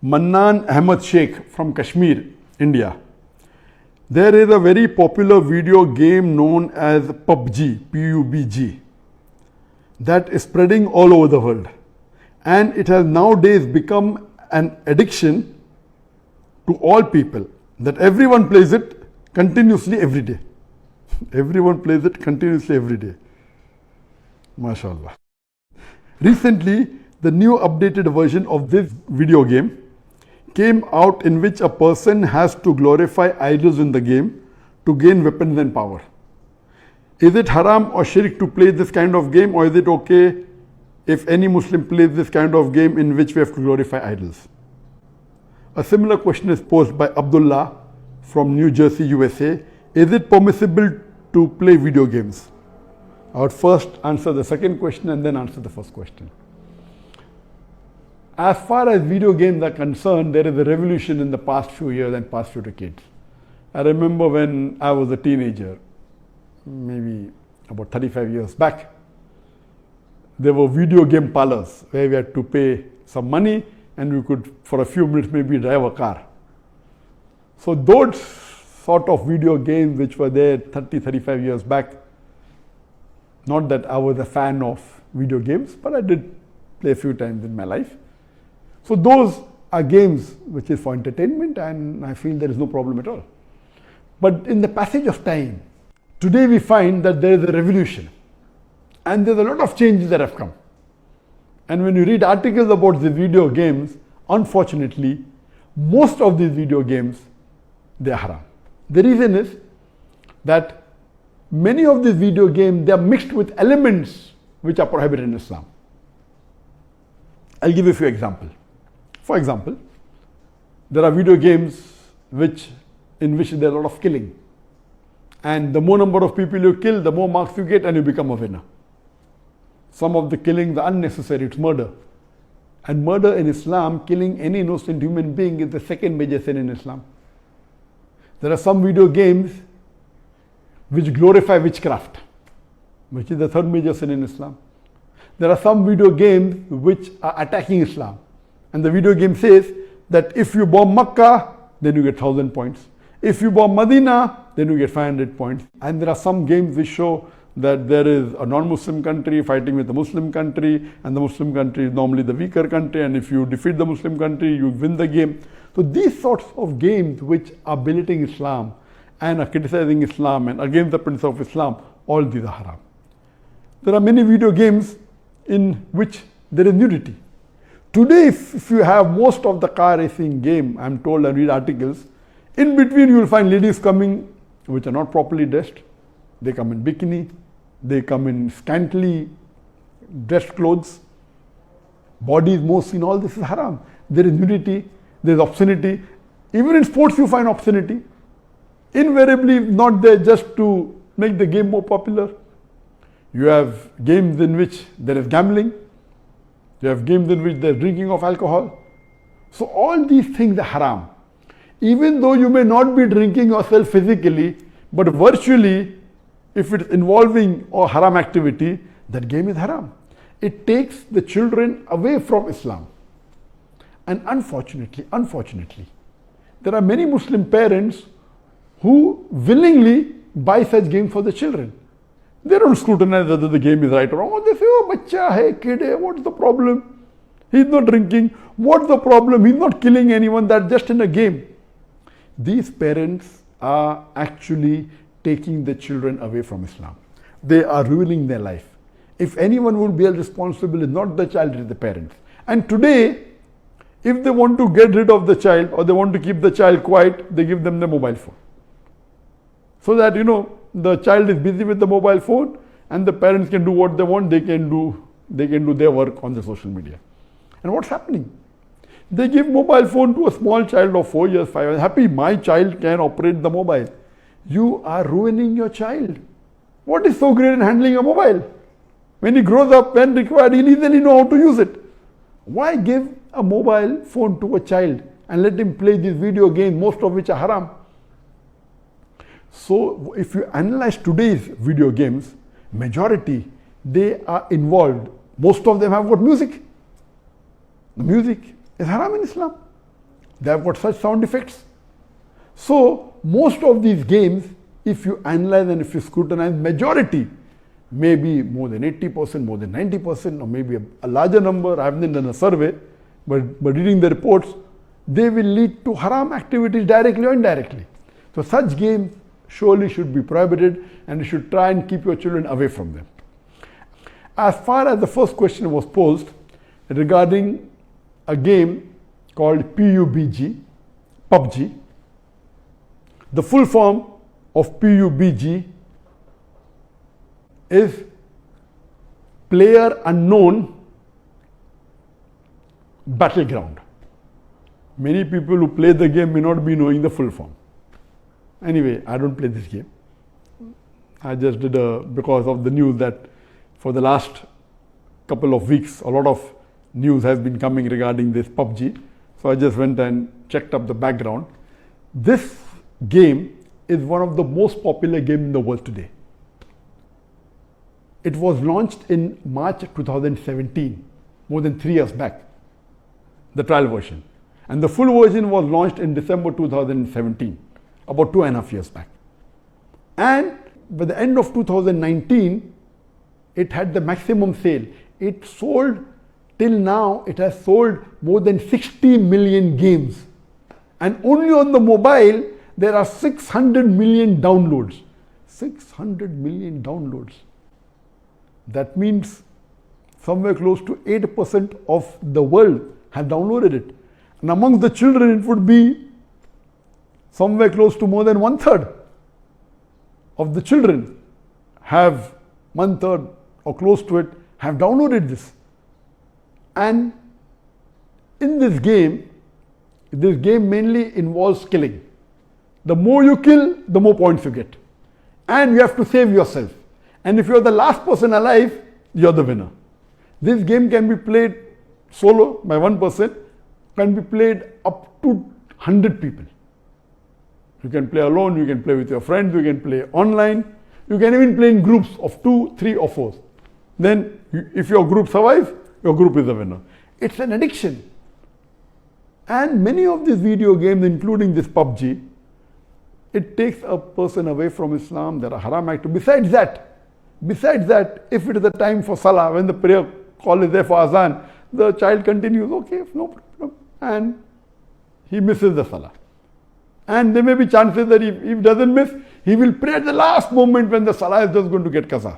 Mannan Ahmed Sheikh from Kashmir, India. There is a very popular video game known as Pubg, P-U-B-G, that is spreading all over the world. And it has nowadays become an addiction to all people, that everyone plays it continuously every day. Everyone plays it continuously every day. MashaAllah. Recently, the new updated version of this video game came out, in which a person has to glorify idols in the game to gain weapons and power. Is it haram or shirk to play this kind of game, or is it okay if any Muslim plays this kind of game in which we have to glorify idols? A similar question is posed by Abdullah from New Jersey, USA. Is it permissible to play video games? I would first answer the second question and then answer the first question. As far as video games are concerned, there is a revolution in the past few years and past few decades. I remember when I was a teenager, maybe about 35 years back, there were video game parlors where we had to pay some money and we could, for a few minutes, maybe drive a car. So those sort of video games which were there 30, 35 years back, not that I was a fan of video games, but I did play a few times in my life. So those are games which is for entertainment, and I feel there is no problem at all. But in the passage of time, today we find that there is a revolution and there's a lot of changes that have come. And when you read articles about the video games, unfortunately, most of these video games, they are haram. The reason is that many of these video games, they are mixed with elements which are prohibited in Islam. I'll give you a few examples. For example, there are video games in which there is a lot of killing. And the more number of people you kill, the more marks you get and you become a winner. Some of the killings are unnecessary, it's murder. And murder in Islam, killing any innocent human being, is the second major sin in Islam. There are some video games which glorify witchcraft, which is the third major sin in Islam. There are some video games which are attacking Islam. And the video game says that if you bomb Makkah, then you get 1,000 points. If you bomb Medina, then you get 500 points. And there are some games which show that there is a non-Muslim country fighting with a Muslim country, and the Muslim country is normally the weaker country, and if you defeat the Muslim country, you win the game. So these sorts of games which are belittling Islam and are criticizing Islam and against the principle of Islam, all these are haram. There are many video games in which there is nudity. Today, if you have most of the car racing game, I'm told, and read articles, in between you will find ladies coming which are not properly dressed. They come in bikini, they come in scantily dressed clothes, body is more seen, all this is haram. There is nudity, there is obscenity. Even in sports you find obscenity. Invariably not there just to make the game more popular. You have games in which there is gambling. You have games in which there is drinking of alcohol. So all these things are haram. Even though you may not be drinking yourself physically, but virtually, if it is involving a haram activity, that game is haram. It takes the children away from Islam. And unfortunately, there are many Muslim parents who willingly buy such games for the children. They don't scrutinize whether the game is right or wrong. They say, oh, bacha hai, kid hai, what's the problem? He's not drinking. What's the problem? He's not killing anyone. That's just in a game. These parents are actually taking the children away from Islam. They are ruining their life. If anyone will be held responsible, it's not the child, it's the parents. And today, if they want to get rid of the child or they want to keep the child quiet, they give them the mobile phone. So that, the child is busy with the mobile phone and the parents can do what they want, they can do their work on the social media. And what's happening? They give mobile phone to a small child of 4 years, 5 years. Happy, my child can operate the mobile. You are ruining your child. What is so great in handling a mobile? When he grows up, when required, he'll easily know how to use it. Why give a mobile phone to a child and let him play these video games, most of which are haram? So if you analyze today's video games, majority, they are involved. Most of them have got music. The music is haram in Islam. They have got such sound effects. So most of these games, if you analyze and if you scrutinize, majority, maybe more than 80%, more than 90%, or maybe a larger number, I haven't done a survey, but reading the reports, they will lead to haram activities directly or indirectly. So such games surely should be prohibited, and you should try and keep your children away from them. As far as the first question was posed regarding a game called PUBG, the full form of PUBG is Player Unknown Battleground. Many people who play the game may not be knowing the full form. Anyway, I don't play this game. I just did because of the news that for the last couple of weeks, a lot of news has been coming regarding this PUBG. So I just went and checked up the background. This game is one of the most popular games in the world today. It was launched in March 2017, more than 3 years back, the trial version. And the full version was launched in December 2017, about 2.5 years back. And by the end of 2019, it had the maximum sale. It sold, till now, it has sold more than 60 million games. And only on the mobile, there are 600 million downloads. 600 million downloads. That means somewhere close to 8% of the world have downloaded it. And amongst the children, it would be somewhere close to more than 1/3 of the children have 1/3 or close to it have downloaded this. And in this game mainly involves killing. The more you kill, the more points you get. And you have to save yourself. And if you're the last person alive, you're the winner. This game can be played solo by one person, can be played up to 100 people. You can play alone, you can play with your friends, you can play online, you can even play in groups of 2, 3 or 4. Then if your group survives, your group is the winner. It's an addiction. And many of these video games, including this PUBG, it takes a person away from Islam. There are haram activities. Besides that, if it is the time for Salah, when the prayer call is there for Azan, the child continues, okay, no problem, and he misses the Salah. And there may be chances that if he doesn't miss, he will pray at the last moment when the Salah is just going to get qaza.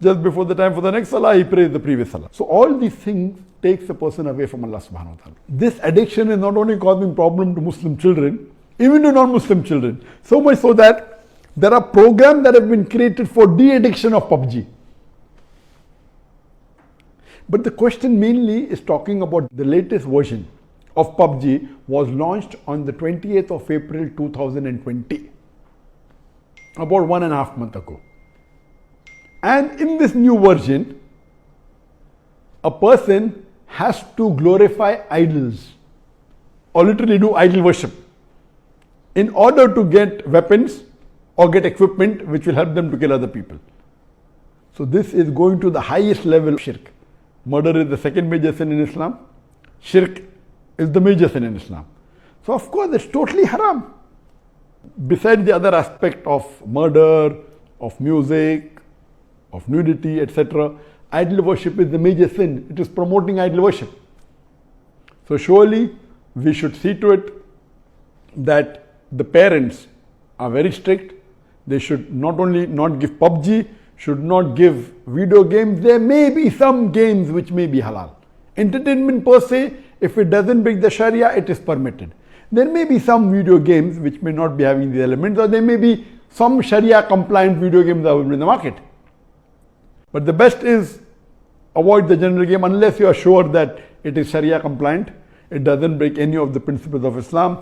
Just before the time for the next Salah, he prays the previous Salah. So all these things takes a person away from Allah subhanahu wa ta'ala. This addiction is not only causing problem to Muslim children, even to non-Muslim children. So much so that there are programs that have been created for de-addiction of PUBG. But the question mainly is talking about the latest version of PUBG was launched on the 28th of April 2020, about 1.5 months ago. And in this new version, a person has to glorify idols or literally do idol worship in order to get weapons or get equipment which will help them to kill other people. So this is going to the highest level of shirk. Murder is the second major sin in Islam. Shirk is the major sin in Islam. So of course it's totally haram. Besides the other aspect of murder, of music, of nudity, etc., idol worship is the major sin. It is promoting idol worship. So surely we should see to it that the parents are very strict. They should not only not give PUBG, should not give video games. There may be some games which may be halal. Entertainment per se, if it doesn't break the Sharia, it is permitted. There may be some video games which may not be having the elements, or there may be some Sharia compliant video games available in the market. But the best is avoid the general game unless you are sure that it is Sharia compliant. It doesn't break any of the principles of Islam.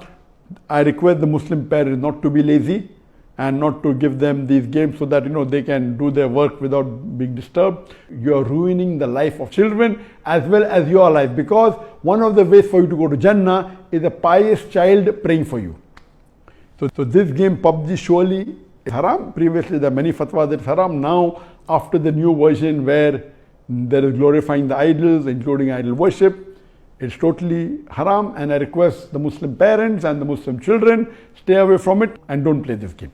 I request the Muslim parents not to be lazy and not to give them these games so that they can do their work without being disturbed. You are ruining the life of children as well as your life, because one of the ways for you to go to Jannah is a pious child praying for you. So this game PUBG surely is haram. Previously there are many fatwas that it's haram. Now after the new version where there is glorifying the idols, including idol worship, It's totally haram, and I request the Muslim parents and the Muslim children, stay away from it and don't play this game.